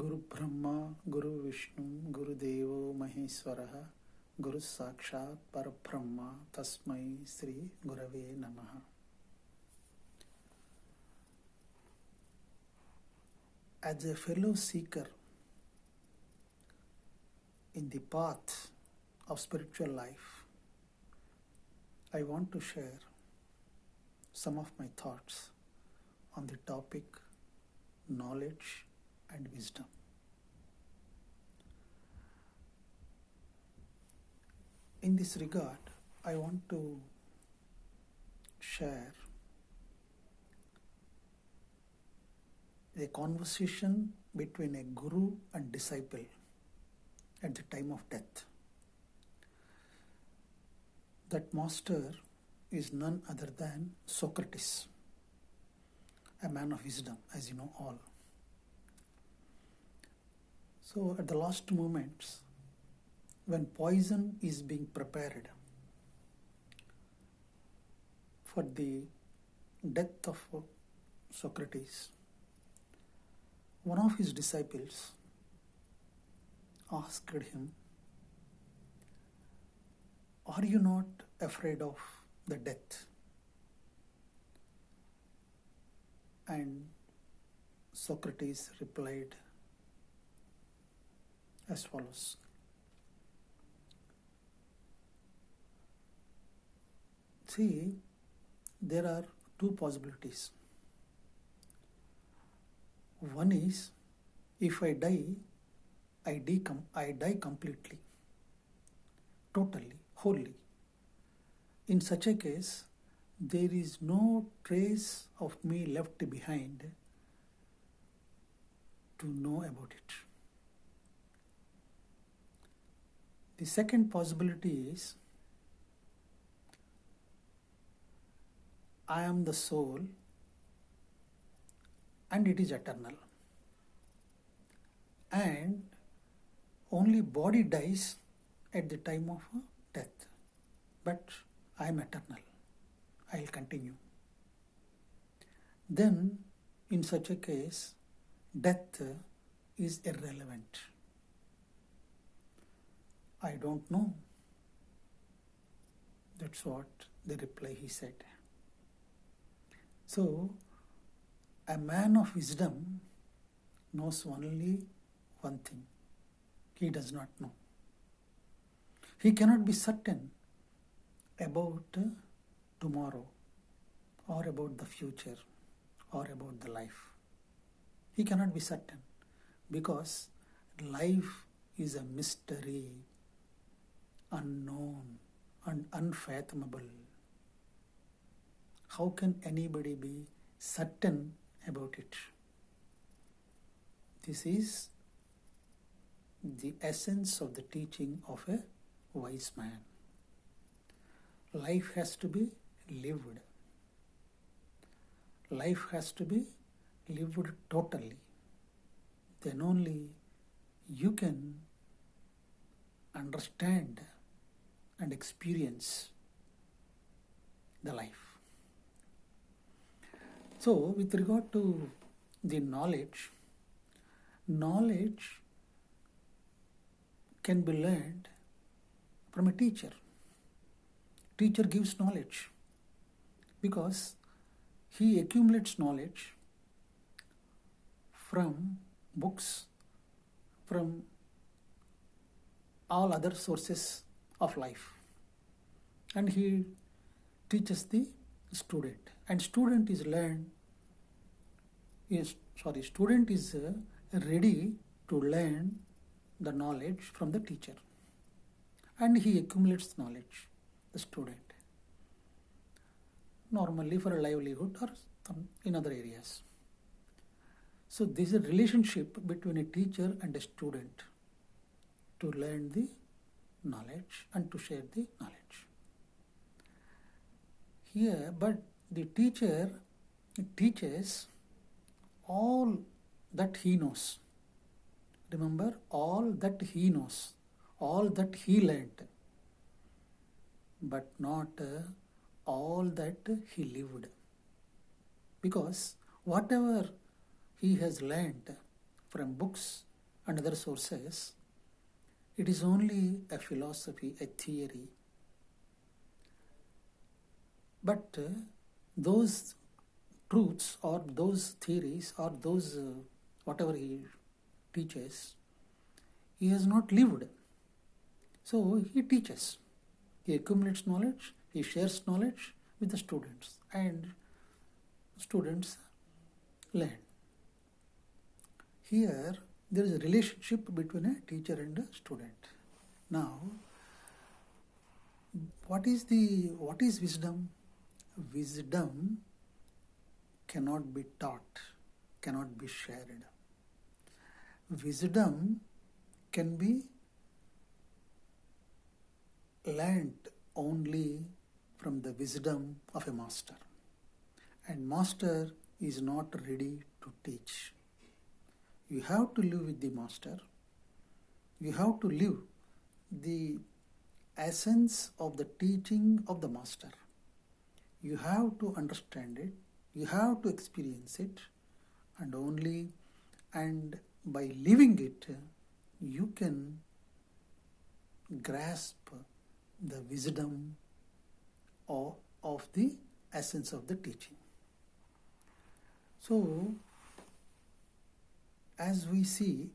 Guru Brahma, Guru Vishnu, Guru Devo Maheswaraha, Guru Sakshat Parabrahma, Tasmai Sri Gurave Namaha. As a fellow seeker in the path of spiritual life, I want to share some of my thoughts on the topic knowledge and wisdom. In this regard, I want to share a conversation between a guru and disciple at the time of death. That master is none other than Socrates, a man of wisdom, as you know all. So at the last moments, when poison is being prepared for the death of Socrates, one of his disciples asked him, "Are you not afraid of the death?" And Socrates replied as follows. See, there are two possibilities. One is, if I die, I die completely, totally, wholly. In such a case, there is no trace of me left behind to know about it. The second possibility is, I am the soul and it is eternal. And only body dies at the time of death. But I am eternal. I will continue. Then, in such a case, death is irrelevant. I don't know. That's what the reply he said. So, a man of wisdom knows only one thing. He does not know. He cannot be certain about tomorrow or about the future or about the life. He cannot be certain because life is a mystery, unknown and unfathomable. How can anybody be certain about it? This is the essence of the teaching of a wise man. Life has to be lived. Life has to be lived totally. Then only you can understand and experience the life. So, with regard to the knowledge can be learned from a teacher. Teacher gives knowledge because he accumulates knowledge from books, from all other sources of life. And he teaches the student. And student is ready to learn the knowledge from the teacher. And he accumulates knowledge, the student. Normally for a livelihood or in other areas. So this is a relationship between a teacher and a student to learn the knowledge and to share the knowledge. Here, but the teacher teaches all that he knows. Remember, all that he knows, all that he learnt, but not all that he lived. Because whatever he has learnt from books and other sources, it is only a philosophy, a theory. But those truths or those theories or those whatever he teaches, he has not lived. So he teaches. He accumulates knowledge, he shares knowledge with the students, and students learn. Here there is a relationship between a teacher and a student. Now, what is wisdom? Wisdom cannot be taught, cannot be shared. Wisdom can be learnt only from the wisdom of a master. And master is not ready to teach. You have to live with the master. You have to live the essence of the teaching of the master. You have to understand it. You have to experience it. And by living it, you can grasp the wisdom of the essence of the teaching. So, as we see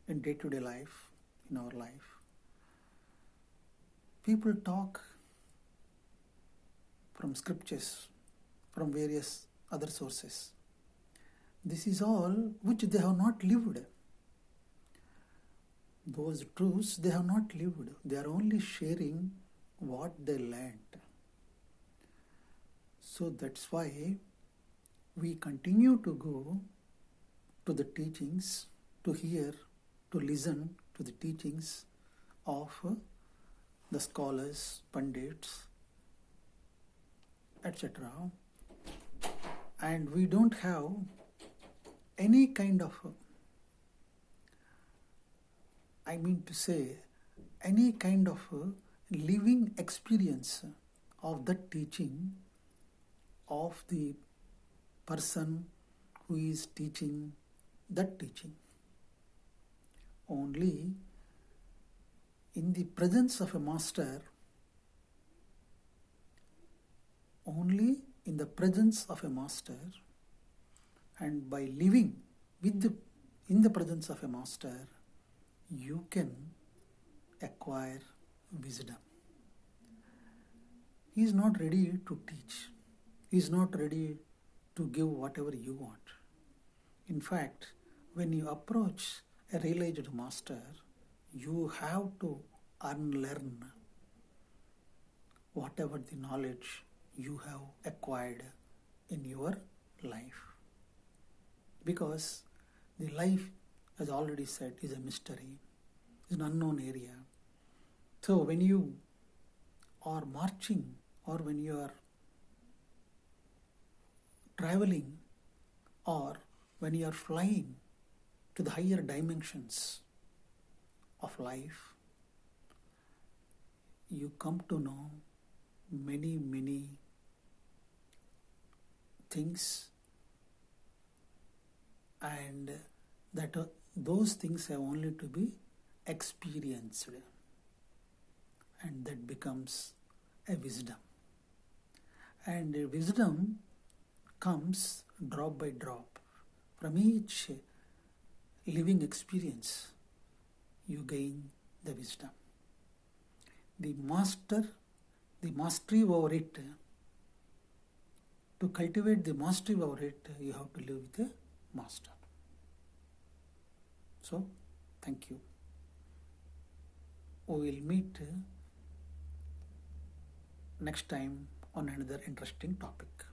in day-to-day life, in our life, people talk from scriptures, from various other sources. This is all which they have not lived. Those truths they have not lived. They are only sharing what they learned. So that's why we continue to go to the teachings, to hear, to listen to the teachings of the scholars, pundits, etc. And we don't have any kind of, any kind of living experience of the teaching of the person who is teaching that teaching. Only in the presence of a master, only in the presence of a master, and by living in the presence of a master, you can acquire wisdom. He is not ready to teach. He is not ready to give whatever you want. In fact, when you approach a realized master, you have to unlearn whatever the knowledge you have acquired in your life. Because the life, as already said, is a mystery, is an unknown area. So when you are marching or when you are traveling or when you are flying to the higher dimensions of life, you come to know many, many things, and that those things have only to be experienced, and that becomes a wisdom. And wisdom comes drop by drop. From each living experience, you gain the wisdom. The mastery over it, to cultivate the mastery over it, you have to live with the master. So, thank you. We will meet next time on another interesting topic.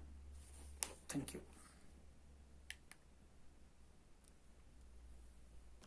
Thank you.